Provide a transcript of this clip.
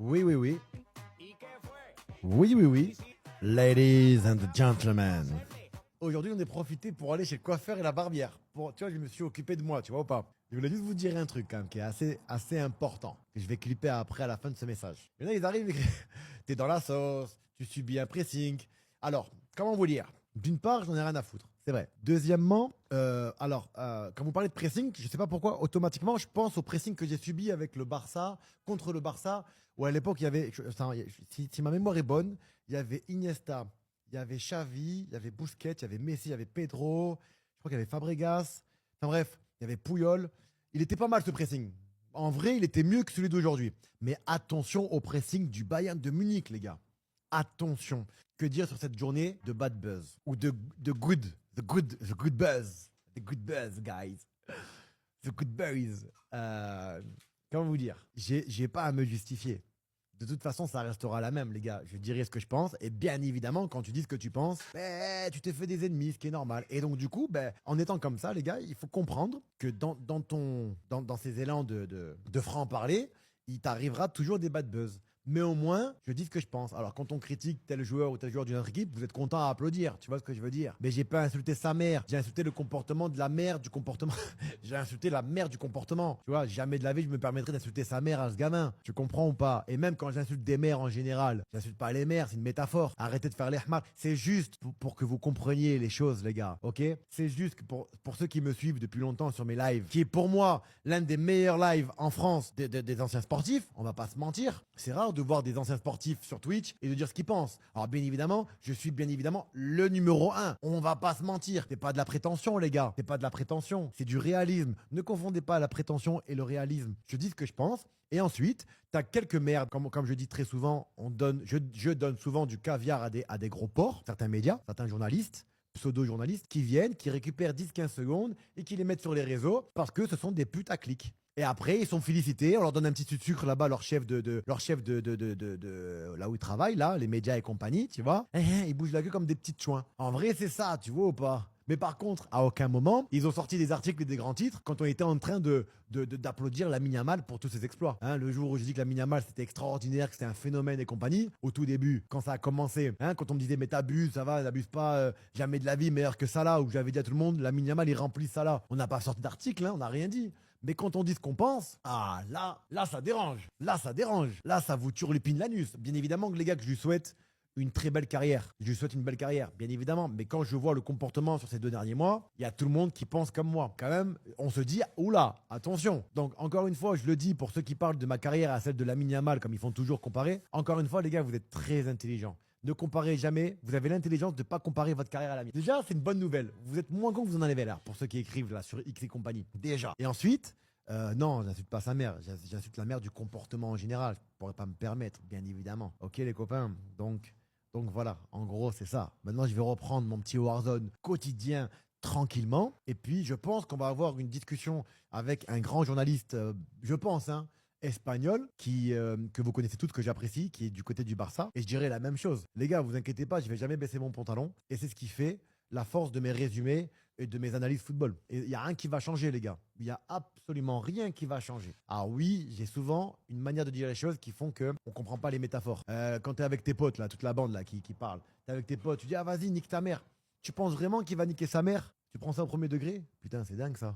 Oui, oui, oui. Oui, oui, oui. Ladies and gentlemen. Aujourd'hui, on est profité pour aller chez le coiffeur et la barbière. Tu vois, je me suis occupé de moi, tu vois ou pas? Je voulais juste vous dire un truc quand même qui est assez important, que je vais clipper après à la fin de ce message. Et là, ils arrivent, t'es dans la sauce, tu subis un pressing. Alors, comment vous dire? D'une part, j'en ai rien à foutre, c'est vrai. Deuxièmement, quand vous parlez de pressing, je sais pas pourquoi, automatiquement, je pense au pressing que j'ai subi avec le Barça, contre le Barça, où à l'époque, il y avait, si ma mémoire est bonne, il y avait Iniesta, il y avait Xavi, il y avait Busquets, il y avait Messi, il y avait Pedro, je crois qu'il y avait Fabregas. Enfin bref, il y avait Puyol. Il était pas mal ce pressing. En vrai, il était mieux que celui d'aujourd'hui. Mais attention au pressing du Bayern de Munich, les gars. Attention. Que dire sur cette journée de bad buzz ou de good, the good buzz, the good buzz, guys, the good buzz. Comment vous dire? J'ai pas à me justifier. De toute façon, ça restera la même, les gars. Je dirai ce que je pense. Et bien évidemment, quand tu dis ce que tu penses, tu t'es fait des ennemis, ce qui est normal. Et donc, du coup, en étant comme ça, les gars, il faut comprendre que dans ces élans de franc-parler, il t'arrivera toujours des bad buzz. Mais au moins, je dis ce que je pense. Alors, quand on critique tel joueur ou tel joueur d'une autre équipe, vous êtes content à applaudir. Tu vois ce que je veux dire? Mais j'ai pas insulté sa mère. J'ai insulté le comportement de la mère du comportement. J'ai insulté la mère du comportement. Tu vois, jamais de la vie, je me permettrais d'insulter sa mère à ce gamin. Tu comprends ou pas? Et même quand j'insulte des mères en général, j'insulte pas les mères, c'est une métaphore. Arrêtez de faire les hmarks. C'est juste pour que vous compreniez les choses, les gars. Ok? C'est juste que pour ceux qui me suivent depuis longtemps sur mes lives, qui est pour moi l'un des meilleurs lives en France des anciens sportifs, on va pas se mentir. C'est rare de voir des anciens sportifs sur Twitch et de dire ce qu'ils pensent. Alors bien évidemment, je suis bien évidemment le numéro 1. On va pas se mentir. C'est pas de la prétention, les gars. C'est pas de la prétention. C'est du réalisme. Ne confondez pas la prétention et le réalisme. Je dis ce que je pense. Et ensuite, tu as quelques merdes, comme je dis très souvent, je donne souvent du caviar à des gros porcs, certains médias, certains journalistes, pseudo-journalistes, qui viennent, qui récupèrent 10-15 secondes et qui les mettent sur les réseaux parce que ce sont des putes à clics. Et après, ils sont félicités, on leur donne un petit sucre là-bas, leur chef là où ils travaillent, là, les médias et compagnie, tu vois. Ils bougent la queue comme des petites chouins. En vrai, c'est ça, tu vois ou pas? Mais par contre, à aucun moment, ils ont sorti des articles et des grands titres quand on était en train d'applaudir Lamine Yamal pour tous ses exploits. Hein, le jour où j'ai dit que Lamine Yamal c'était extraordinaire, que c'était un phénomène et compagnie, au tout début, quand ça a commencé, hein, quand on me disait mais t'abuses, ça va, t'abuses pas, jamais de la vie meilleur que Salah, où j'avais dit à tout le monde, Lamine Yamal il remplit Salah. On n'a pas sorti d'article, hein, on n'a rien dit. Mais quand on dit ce qu'on pense, là, ça dérange. Là, ça dérange. Là, ça vous turlupine l'anus. Bien évidemment que les gars, que je lui souhaite une très belle carrière. Je lui souhaite une belle carrière, bien évidemment. Mais quand je vois le comportement sur ces 2 derniers mois, il y a tout le monde qui pense comme moi. Quand même, on se dit, oula, attention. Donc, encore une fois, je le dis pour ceux qui parlent de ma carrière à celle de Lamine Yamal, comme ils font toujours comparer. Encore une fois, les gars, vous êtes très intelligents. Ne comparez jamais. Vous avez l'intelligence de ne pas comparer votre carrière à la mienne. Déjà, c'est une bonne nouvelle. Vous êtes moins con que vous en avez l'air, pour ceux qui écrivent là sur X et compagnie. Déjà. Et ensuite, non, j'insulte pas sa mère. J'insulte la mère du comportement en général. Je pourrais pas me permettre, bien évidemment. Ok, les copains. Donc voilà, en gros, c'est ça. Maintenant, je vais reprendre mon petit Warzone quotidien tranquillement. Et puis, je pense qu'on va avoir une discussion avec un grand journaliste, je pense, hein, espagnol, que vous connaissez tous, que j'apprécie, qui est du côté du Barça. Et je dirais la même chose. Les gars, vous inquiétez pas, je vais jamais baisser mon pantalon. Et c'est ce qui fait la force de mes résumés et de mes analyses football. Et il n'y a rien qui va changer, les gars. Il n'y a absolument rien qui va changer. Ah oui, j'ai souvent une manière de dire les choses qui font qu'on ne comprend pas les métaphores. Quand tu es avec tes potes, là, toute la bande là, qui parle, tu es avec tes potes, tu dis, ah vas-y, nique ta mère. Tu penses vraiment qu'il va niquer sa mère? Tu prends ça au premier degré? Putain, c'est dingue ça.